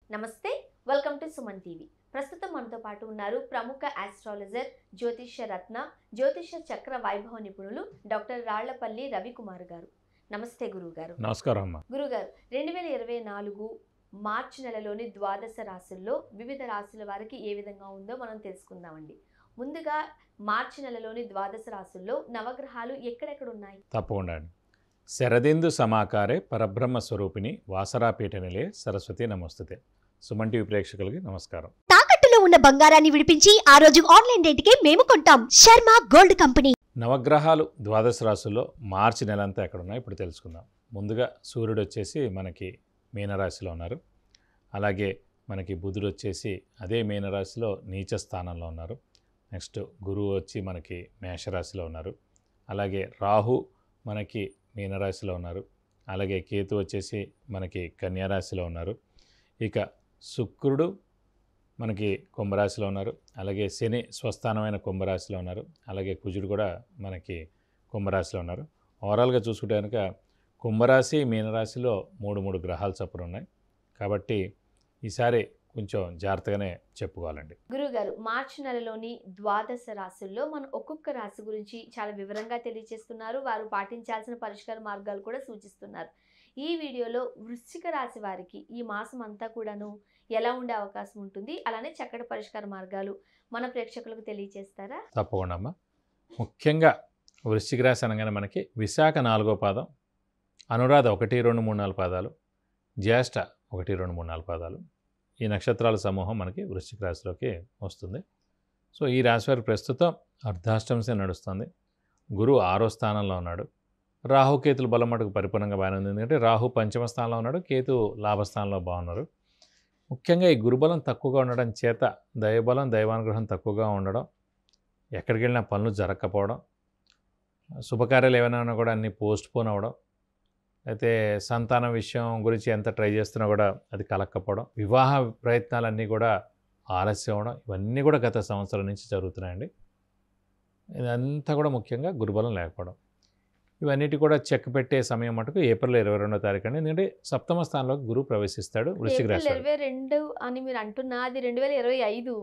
నమస్తే, welcome to Suman TV. ప్రస్తుతం మనతో పాటు ఉన్నారు ప్రముఖ ఆస్ట్రాలజర్, జ్యోతిష్య రత్న, జ్యోతిష్య చక్ర వైభవ నిపుణులు డాక్టర్ రాళ్లపల్లి రవికుమార్ గారు. నమస్తే గురుగారు. నమస్కారం అమ్మా. గురుగారు, 2024 మార్చి నెలలోని ద్వాదశ రాశుల్లో వివిధ రాశుల వారికి ఏ విధంగా ఉందో మనం తెలుసుకుందామండి. ముందుగా మార్చి నెలలోని ద్వాదశ రాశుల్లో నవగ్రహాలు ఎక్కడెక్కడ ఉన్నాయి? తప్పకుండా అండి. శరదిందు సమాకారే పరబ్రహ్మ స్వరూపిణి వాసరాపీఠ నిలే సరస్వతి నమస్తుతే. సుమన్ టీవీ ప్రేక్షకులకి నమస్కారం. తాకట్టులో ఉన్న బంగారాన్ని విడిపించి ఆ రోజు ఆన్లైన్ రేటుకే మేము కొంటాం. Sharma gold company. నవగ్రహాలు ద్వాదశ రాశుల్లో మార్చి నెలంతా ఎక్కడ ఉన్నాయో ఇప్పుడు తెలుసుకుందాం. ముందుగా సూర్యుడు వచ్చేసి మనకి మీనరాశిలో ఉన్నారు. అలాగే మనకి బుధుడు వచ్చేసి అదే మీనరాశిలో నీచ స్థానంలో ఉన్నారు. నెక్స్ట్ గురువు వచ్చి మనకి మేషరాశిలో ఉన్నారు. అలాగే రాహు మనకి మీనరాశిలో ఉన్నారు. అలాగే కేతు వచ్చేసి మనకి కన్యారాశిలో ఉన్నారు. ఇక శుక్రుడు మనకి కుంభరాశిలో ఉన్నారు. అలాగే శని స్వస్థానమైన కుంభరాశిలో ఉన్నారు. అలాగే కుజుడు కూడా మనకి కుంభరాశిలో ఉన్నారు. ఓవరాల్గా చూసుకుంటే కనుక కుంభరాశి మీనరాశిలో మూడు గ్రహాలు చొప్పున ఉన్నాయి. కాబట్టి ఈసారి కొంచెం జాగ్రత్తగానే చెప్పుకోవాలండి. గురుగారు, మార్చి నెలలోని ద్వాదశ రాశుల్లో మనం ఒక్కొక్క రాశి గురించి చాలా వివరంగా తెలియజేస్తున్నారు. వారు పాటించాల్సిన పరిష్కార మార్గాలు కూడా సూచిస్తున్నారు. ఈ వీడియోలో వృశ్చిక రాశి వారికి ఈ మాసం అంతా కూడాను ఎలా ఉండే అవకాశం ఉంటుంది, అలానే చక్కటి పరిష్కార మార్గాలు మన ప్రేక్షకులకు తెలియజేస్తారా? తప్పకుండా అమ్మా. ముఖ్యంగా వృశ్చిక రాశి అనగానే మనకి విశాఖ 4వ పాదం, అనురాధ 1, 2, 3, 4 పాదాలు, జ్యేష్ఠ 1, 2, 3, 4 పాదాలు, ఈ నక్షత్రాల సమూహం మనకి వృశ్చిక రాశిలోకి వస్తుంది. సో ఈ రాశి వారికి ప్రస్తుతం అర్ధాష్టంశ నడుస్తుంది. గురువు 6వ స్థానంలో ఉన్నాడు. రాహుకేతుల బలం మటుకు పరిపూర్ణంగా బాగానే ఉంది. ఎందుకంటే రాహు పంచమ స్థానంలో ఉన్నాడు, కేతు లాభస్థానంలో బాగున్నారు. ముఖ్యంగా ఈ గురుబలం తక్కువగా ఉండడం చేత దైవబలం, దైవానుగ్రహం తక్కువగా ఉండడం, ఎక్కడికి వెళ్ళినా పనులు జరగకపోవడం, శుభకార్యాలు ఏమైనా కూడా అన్నీ పోస్ట్పోన్ అవ్వడం, అయితే సంతానం విషయం గురించి ఎంత ట్రై చేస్తున్నా కూడా అది కలక్కపోవడం, వివాహ ప్రయత్నాలన్నీ కూడా ఆలస్యం అవ్వడం, ఇవన్నీ కూడా గత సంవత్సరం నుంచి జరుగుతున్నాయండి. ఇదంతా కూడా ముఖ్యంగా గురుబలం లేకపోవడం. ఇవన్నిటి కూడా చెక్ పెట్టే సమయం మటుకు ఏప్రిల్ 22వ తారీఖు అండి. ఎందుకంటే సప్తమ స్థానంలోకి గురువు ప్రవేశిస్తాడు వృశ్చిక రాశి. 22 అని మీరు అంటున్నా, అది 2025,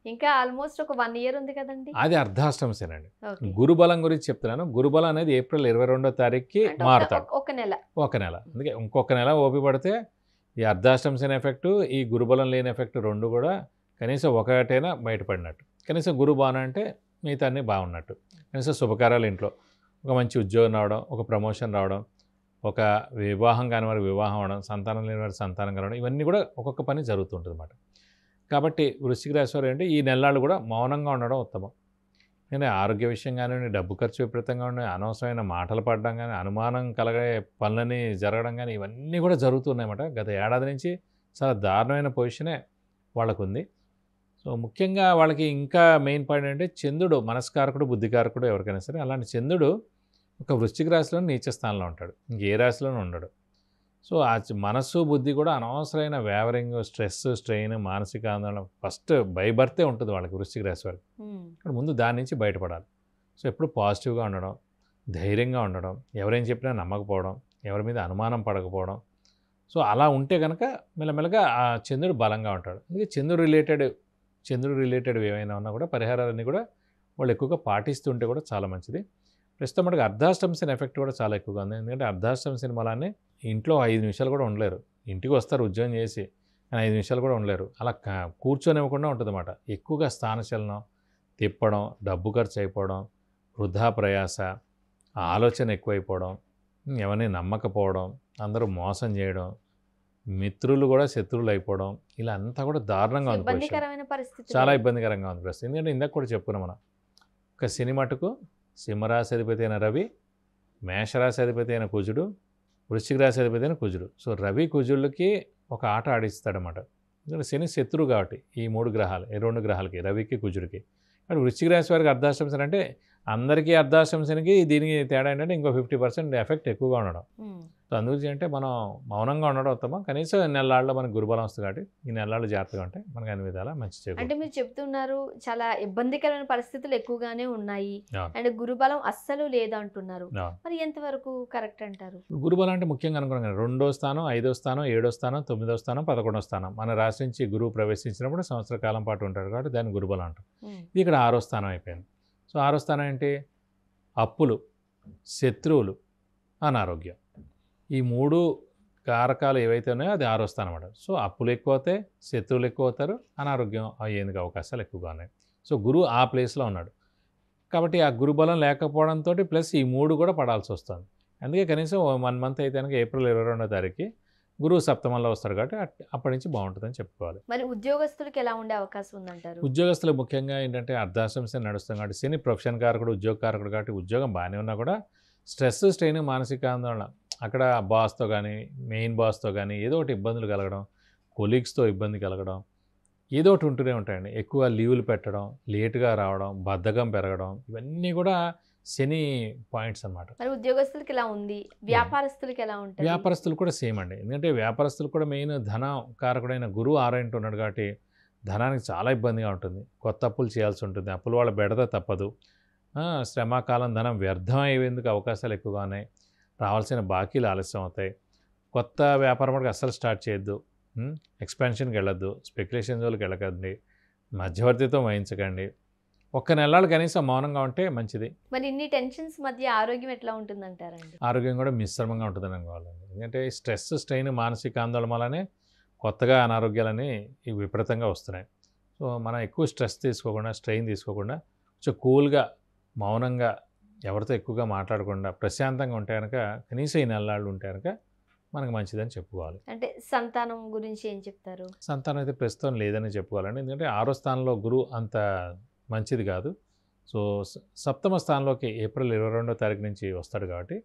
ఇంకా ఆల్మోస్ట్ ఒక 1 ఇయర్ ఉంది కదండి. అది అర్ధాష్టంశేనండి. గురుబలం గురించి చెప్తున్నాను. గురుబలం అనేది ఏప్రిల్ 22వ తారీఖుకి మారుతాడు. ఒక నెల. అందుకే ఇంకొక నెల ఓపి పడితే ఈ అర్ధాష్టంశన ఎఫెక్టు, ఈ గురుబలం లేని ఎఫెక్ట్ రెండు కూడా కనీసం ఒకటైనా బయటపడినట్టు. కనీసం గురు బాణ అంటే మిగతా అన్నీ బాగున్నట్టు. కనీసం శుభకార్యాలు ఇంట్లో, ఒక మంచి ఉద్యోగం రావడం, ఒక ప్రమోషన్ రావడం, ఒక వివాహం కాని వారికి వివాహం అవడం, సంతానం లేని వారికి సంతానం కలవడం, ఇవన్నీ కూడా ఒక్కొక్క పని జరుగుతుంటుంది అన్నమాట. కాబట్టి వృశ్చిక రాశి వారు ఏంటి ఈ నెలలు కూడా మౌనంగా ఉండడం ఉత్తమం. నేను ఆరోగ్య విషయం కానివ్వండి, డబ్బు ఖర్చు విపరీతంగా ఉండి, అనవసరమైన మాటలు పడడం కానీ, అనుమానం కలిగే పనులని జరగడం కానీ, ఇవన్నీ కూడా జరుగుతున్నాయన్నమాట. గత ఏడాది నుంచి చాలా దారుణమైన పొజిషనే వాళ్ళకు ఉంది. సో ముఖ్యంగా వాళ్ళకి ఇంకా మెయిన్ పాయింట్ అంటే చంద్రుడు మనస్కారకుడు, బుద్ధికారకుడు ఎవరికైనా సరే. అలాంటి చంద్రుడు ఒక వృశ్చిక రాశిలో నీచ స్థానంలో ఉంటాడు, ఇంకే రాశిలోనూ ఉండడు. సో ఆ మనస్సు బుద్ధి కూడా అనవసరమైన వేవరింగ్, స్ట్రెస్, స్ట్రెయిన్, మానసిక ఆందోళన ఫస్ట్ బై బర్తే ఉంటుంది వాళ్ళకి వృశ్చిక రాశి వారికి. ఇక్కడ ముందు దాని నుంచి బయటపడాలి. సో ఎప్పుడు పాజిటివ్గా ఉండడం, ధైర్యంగా ఉండడం, ఎవరేం చెప్పినా నమ్మకపోవడం, ఎవరి మీద అనుమానం పడకపోవడం. సో అలా ఉంటే కనుక మెల్లమెల్లగా ఆ చంద్రుడు బలంగా ఉంటాడు. అందుకే చంద్రుడు రిలేటెడ్ ఏమైనా ఉన్నా కూడా పరిహారాలన్నీ కూడా వాళ్ళు ఎక్కువగా పాటిస్తుంటే కూడా చాలా మంచిది. ప్రస్తుతం మనకి అర్ధాష్టంశన ఎఫెక్ట్ కూడా చాలా ఎక్కువగా ఉంది. ఎందుకంటే అర్ధాష్టంశన బలాన్ని ఇంట్లో 5 నిమిషాలు కూడా ఉండలేరు. ఇంటికి వస్తారు ఉద్యోగం చేసి, కానీ 5 నిమిషాలు కూడా ఉండలేరు. అలా కూర్చొనివ్వకుండా ఉంటుంది అన్నమాట. ఎక్కువగా స్థానచలనం, తిప్పడం, డబ్బు ఖర్చు అయిపోవడం, వృధా ప్రయాస, ఆలోచన ఎక్కువైపోవడం, ఎవరిని నమ్మకపోవడం, అందరూ మోసం చేయడం, మిత్రులు కూడా శత్రువులు అయిపోవడం, ఇలా అంతా కూడా దారుణంగా ఉంది. చాలా ఇబ్బందికరంగా ఉంది ప్రస్తుతం. ఎందుకంటే ఇందాక కూడా చెప్పుకున్నాం మనం, ఒక శని మటుకు సింహరాశి అధిపతి అయిన రవి, మేషరాశి అధిపతి అయిన కుజుడు, వృశ్చిక రాశి అధిపతి అయిన కుజుడు. సో రవి కుజుళ్ళకి ఒక ఆట ఆడిస్తాడనమాట. ఎందుకంటే శని శత్రువు కాబట్టి ఈ 3 గ్రహాలు, ఈ 2 గ్రహాలకి, రవికి కుజుడికి. కానీ వృశ్చిక రాశి వారికి అర్ధాష్టంశన అంటే అందరికీ అర్ధాష్టమ శనికి దీనికి తేడా ఏంటంటే ఇంకో 50% ఎఫెక్ట్ ఎక్కువగా ఉండడం. సో అందుగురించి అంటే మనం మౌనంగా ఉండడం ఉత్తమం. కనీసం నెలల్లో మనకు గురుబలం వస్తుంది కాబట్టి ఈ నెలల్లో జాగ్రత్తగా ఉంటే మనకు అన్ని విధాలా మంచి అంటే చేకూరుతుంది. మీరు చెప్తున్నారు చాలా ఇబ్బందికరమైన పరిస్థితులు ఎక్కువగానే ఉన్నాయి అవును. అండ్ గురుబలం అస్సలు లేదంటున్నారు. అవును. మరి ఎంతవరకు కరెక్ట్ అంటారు? గురుబలం అంటే ముఖ్యంగా అనుకున్నాం కదా, 2వ స్థానం, 5వ స్థానం, 7వ స్థానం, 9వ స్థానం, 11వ స్థానం మన రాశి నుంచి గురువు ప్రవేశించినప్పుడు సంవత్సర కాలం పాటు ఉంటాడు కాబట్టి దాన్ని గురుబలం అంటాం. ఇది ఇక్కడ 6వ స్థానం అయిపోయింది. సో 6వ స్థానం ఏంటి? అప్పులు, శత్రువులు, అనారోగ్యం. ఈ 3 కారకాలు ఏవైతే ఉన్నాయో అది 6వ స్థానం అన్నమాట. సో అప్పులు ఎక్కువ అవుతాయి, శత్రువులు ఎక్కువ అవుతారు, అనారోగ్యం అయ్యేందుకు అవకాశాలు ఎక్కువగా ఉన్నాయి. సో గురువు ఆ ప్లేస్లో ఉన్నాడు కాబట్టి ఆ గురుబలం లేకపోవడంతో ప్లస్ ఈ 3 కూడా పడాల్సి వస్తుంది. అందుకే కనీసం 1 మంత్ అయితే కనుక ఏప్రిల్ 22వ తారీఖుకి గురువు సప్తమంలో వస్తాడు కాబట్టి అప్పటి నుంచి బాగుంటుందని చెప్పుకోవాలి. మరి ఉద్యోగస్తులకి ఎలా ఉండే అవకాశం ఉందంటారు? ఉద్యోగస్తులు ముఖ్యంగా ఏంటంటే అర్ధాష్టమ శని నడుస్తుంది కాబట్టి శని ప్రొఫెషన్ కారకుడు, ఉద్యోగ కారకుడు కాబట్టి ఉద్యోగం బాగానే ఉన్నా కూడా స్ట్రెస్, స్ట్రెయిన్, మానసిక ఆందోళన అక్కడ బాస్తో కానీ మెయిన్ బాస్తో కానీ ఏదో ఒకటి ఇబ్బందులు కలగడం, కొలీగ్స్తో ఇబ్బంది కలగడం ఏదో ఒకటి ఉంటూనే ఉంటాయండి. ఎక్కువ లీవులు పెట్టడం, లేటుగా రావడం, బద్ధకం పెరగడం ఇవన్నీ కూడా శని పాయింట్స్ అన్నమాట. మరి ఉద్యోగస్తులకి ఎలా ఉంది? వ్యాపారస్తులకి ఎలా ఉంటుంది? వ్యాపారస్తులు కూడా సేమ్ అండి. ఎందుకంటే వ్యాపారస్తులు కూడా మెయిన్ ధన కారకుడైన గురువు 6 ఇంటూ ఉన్నాడు కాబట్టి ధనానికి చాలా ఇబ్బందిగా ఉంటుంది. కొత్త అప్పులు చేయాల్సి ఉంటుంది. అప్పుల వాళ్ళ బెడద తప్పదు. శ్రమకాలం ధనం వ్యర్థం అయ్యేందుకు అవకాశాలు ఎక్కువగా ఉన్నాయి. రావాల్సిన బాకీలు ఆలస్యం అవుతాయి. కొత్త వ్యాపారం కూడా అస్సలు స్టార్ట్ చేయొద్దు. ఎక్స్పాన్షన్కి వెళ్ళొద్దు, స్పెక్యులేషన్ జోలికి వెళ్ళకండి, మధ్యవర్తితో వహించకండి. ఒక్క నెలలు కనీసం మౌనంగా ఉంటే మంచిది. మరి ఇన్ని టెన్షన్స్ మధ్య ఆరోగ్యం ఎట్లా ఉంటుందంటారండి? ఆరోగ్యం కూడా మిశ్రమంగా ఉంటుందని అనుకోవాలండి. ఎందుకంటే స్ట్రెస్, స్ట్రెయిన్, మానసిక ఆందోళన వల్లనే కొత్తగా అనారోగ్యాలని విపరీతంగా వస్తున్నాయి. సో మనం ఎక్కువ స్ట్రెస్ తీసుకోకుండా, స్ట్రెయిన్ తీసుకోకుండా కొంచెం కూల్గా, మౌనంగా, ఎవరితో ఎక్కువగా మాట్లాడకుండా ప్రశాంతంగా ఉంటే కనుక కనీసం ఈ నెలలు ఉంటే కనుక మనకు మంచిదని చెప్పుకోవాలి. అంటే సంతానం గురించి ఏం చెప్తారు? సంతానం అయితే ప్రస్తుతం లేదని చెప్పుకోవాలండి. ఎందుకంటే 6వ స్థానంలో గురువు అంత మంచిది కాదు. సో సప్తమ స్థానంలోకి ఏప్రిల్ 22వ తారీఖు నుంచి వస్తాడు కాబట్టి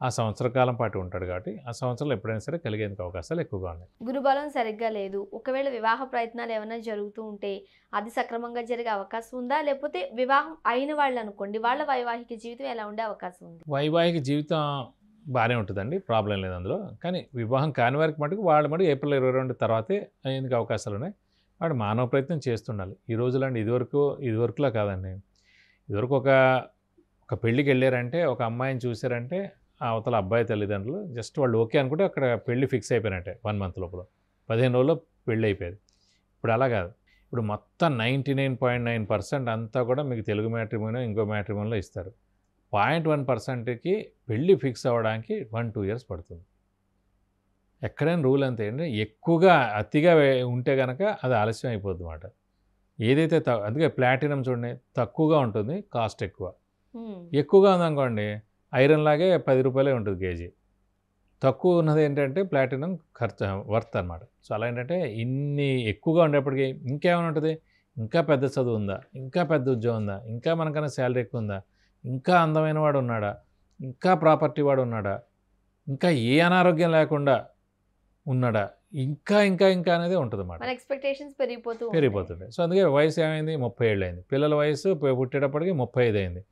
ఆ సంవత్సర కాలం పాటు ఉంటాడు కాబట్టి ఆ సంవత్సరంలో ఎప్పుడైనా సరే కలిగేందుకు అవకాశాలు ఎక్కువగా ఉన్నాయి. గురుబలం సరిగ్గా లేదు, ఒకవేళ వివాహ ప్రయత్నాలు ఏమైనా జరుగుతూ ఉంటే అది సక్రమంగా జరిగే అవకాశం ఉందా? లేకపోతే వివాహం అయిన వాళ్ళు అనుకోండి, వాళ్ళ వైవాహిక జీవితం ఎలా ఉండే అవకాశం ఉంది? వైవాహిక జీవితం బాగానే ఉంటుందండి, ప్రాబ్లం లేదు అందులో. కానీ వివాహం కాని వారికి మటుకు వాళ్ళు మటుకు ఏప్రిల్ 22 తర్వాతే అయ్యేందుకు అవకాశాలు ఉన్నాయి. వాడు మానవ ప్రయత్నం చేస్తుండాలి. ఈ రోజులండి ఇదివరకులా కాదండి. ఇదివరకు ఒక పెళ్ళికి వెళ్ళారంటే, ఒక అమ్మాయిని చూశారంటే అవతల అబ్బాయి తల్లిదండ్రులు జస్ట్ వాళ్ళు ఓకే అనుకుంటే అక్కడ పెళ్ళి ఫిక్స్ అయిపోయినట్టే. 1 మంత్ లోపల 15 రోజుల్లో పెళ్ళి అయిపోయేది. ఇప్పుడు అలా కాదు. ఇప్పుడు మొత్తం 99.9% అంతా కూడా మీకు తెలుగు మ్యాట్రిమోనో ఇంకో మ్యాట్రిమోనీలో ఇస్తారు. 0.1%కి పెళ్ళి ఫిక్స్ అవ్వడానికి 1-2 ఇయర్స్ పడుతుంది. ఎక్కడైనా రూల్ అంతే అండి. ఎక్కువగా అతిగా ఉంటే కనుక అది ఆలస్యం అయిపోద్ది అన్నమాట. ఏదైతే అందుకే ప్లాటినం చూడండి తక్కువగా ఉంటుంది, కాస్ట్ ఎక్కువ. ఎక్కువగా ఉందనుకోండి ఐరన్ లాగే 10 రూపాయలే ఉంటుంది కేజీ. తక్కువ ఉన్నది ఏంటంటే ప్లాటినం వర్త్ అనమాట. సో అలా ఏంటంటే ఇన్ని ఎక్కువగా ఉండేప్పటికీ ఇంకేమైనా ఉంటుంది, ఇంకా పెద్ద చదువు ఉందా, ఇంకా పెద్ద ఉద్యోగం ఉందా, ఇంకా మనకన్నా శాలరీ ఎక్కువ ఉందా, ఇంకా అందమైన వాడు ఉన్నాడా, ఇంకా ప్రాపర్టీ వాడు ఉన్నాడా, ఇంకా ఏ అనారోగ్యం లేకుండా ఉన్నాడా, ఇంకా ఇంకా ఇంకా అనేది ఉంటుంది అన్నమాట. మన ఎక్స్పెక్టేషన్స్ పెరిగిపోతుంటాయి. సో అందుకే వయసు ఏమైంది, 30 ఏళ్ళు అయింది. పిల్లల వయసు పుట్టేటప్పటికి 35 అయింది.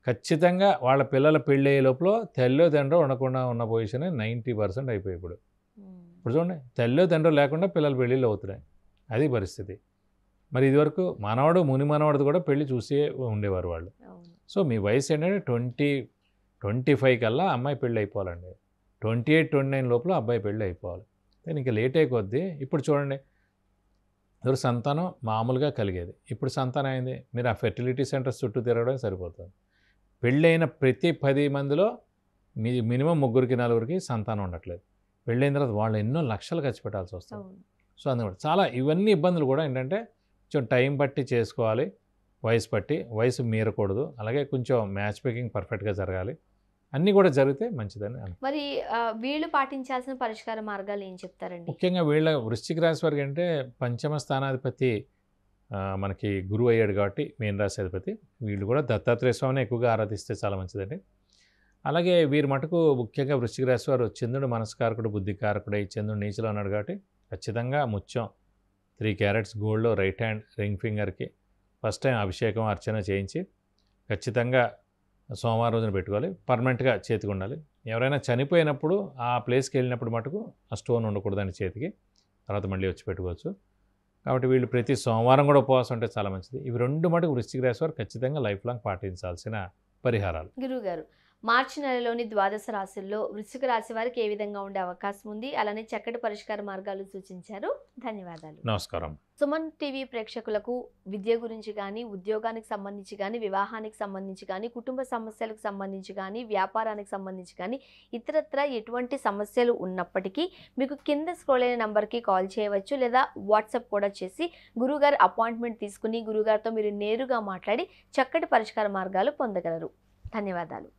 ఖచ్చితంగా వాళ్ళ పిల్లల పెళ్ళి అయ్యే లోపల తల్లో తండ్రో ఉండకుండా ఉన్న పొజిషన్ 90% అయిపోయి ఇప్పుడు చూడండి, తల్లో తండ్రో లేకుండా పిల్లల పెళ్ళిళ్ళు అవుతున్నాయి. అది పరిస్థితి. మరి ఇదివరకు మనవాడు ముని మనవాడు కూడా పెళ్ళి చూసే ఉండేవారు వాళ్ళు. సో మీ వయసు ఏంటంటే 20-25 కల్లా అమ్మాయి పెళ్ళి అయిపోవాలండి. 28-29 లోపల అబ్బాయి పెళ్ళి అయిపోవాలి. ఇంకా లేట్ అయిపోద్ది. ఇప్పుడు చూడండి, ఎవరు సంతానం మామూలుగా కలిగేది, ఇప్పుడు సంతానం అయింది. మీరు ఆ ఫెర్టిలిటీ సెంటర్స్ చుట్టూ తిరగడం సరిపోతుంది. పెళ్ళైన ప్రతి 10 మందిలో మినిమం 3-4 సంతానం ఉండట్లేదు. పెళ్ళైన తర్వాత వాళ్ళు ఎన్నో లక్షలు ఖర్చు పెట్టాల్సి వస్తుంది. సో అందువల్ల చాలా ఇవన్నీ ఇబ్బందులు కూడా ఏంటంటే కొంచెం టైం బట్టి చేసుకోవాలి, వయసు బట్టి. వయసు మీరకూడదు. అలాగే కొంచెం మ్యాచ్ మేకింగ్ పర్ఫెక్ట్గా జరగాలి. అన్నీ కూడా జరిగితే మంచిదని. మరి వీళ్ళు పాటించాల్సిన పరిష్కార మార్గాలు ఏం చెప్తారండి? ముఖ్యంగా వీళ్ళ వృశ్చిక రాశి వారికి అంటే పంచమ స్థానాధిపతి మనకి గురువు అయ్యాడు కాబట్టి మీన రాశి అధిపతి. వీళ్ళు కూడా దత్తాత్రేయ స్వామిని ఎక్కువగా ఆరాధిస్తే చాలా మంచిదండి. అలాగే వీరి మటుకు ముఖ్యంగా వృశ్చిక రాశి వారు చంద్రుడు మనస్కారకుడు, బుద్ధికారకుడు అయి చంద్రుడు నీచలో ఉన్నాడు కాబట్టి ఖచ్చితంగా ముత్యం 3 క్యారెట్స్ గోల్డ్లో రైట్ హ్యాండ్ రింగ్ ఫింగర్కి ఫస్ట్ టైం అభిషేకం అర్చన చేయించి ఖచ్చితంగా సోమవారం రోజున పెట్టుకోవాలి, పర్మనెంట్గా చేతికి ఉండాలి. ఎవరైనా చనిపోయినప్పుడు ఆ ప్లేస్కి వెళ్ళినప్పుడు మటుకు ఆ స్టోన్ ఉండకూడదండి చేతికి, తర్వాత మళ్ళీ వచ్చి పెట్టుకోవచ్చు. కాబట్టి వీళ్ళు ప్రతి సోమవారం కూడా ఉపవాసం ఉంటే చాలా మంచిది. ఇవి 2 మటుకు వృశ్చిక రాశి వారు ఖచ్చితంగా లైఫ్ లాంగ్ పాటించాల్సిన పరిహారాలు. గురువుగారు, మార్చి నెలలోని ద్వాదశ రాశుల్లో వృశ్చిక రాశి వారికి ఏ విధంగా ఉండే అవకాశం ఉంది, అలానే చక్కటి పరిష్కార మార్గాలు సూచించారు. ధన్యవాదాలు. నమస్కారం. సుమన్ టీవీ ప్రేక్షకులకు విద్య గురించి కానీ, ఉద్యోగానికి సంబంధించి కానీ, వివాహానికి సంబంధించి కానీ, కుటుంబ సమస్యలకు సంబంధించి కానీ, వ్యాపారానికి సంబంధించి కానీ, ఇతరత్ర ఎటువంటి సమస్యలు ఉన్నప్పటికీ మీకు కింద స్క్రోల్ అయిన నంబర్కి కాల్ చేయవచ్చు, లేదా వాట్సాప్ కూడా చేసి గురువుగారు అపాయింట్మెంట్ తీసుకుని గురువుగారితో మీరు నేరుగా మాట్లాడి చక్కటి పరిష్కార మార్గాలు పొందగలరు. ధన్యవాదాలు.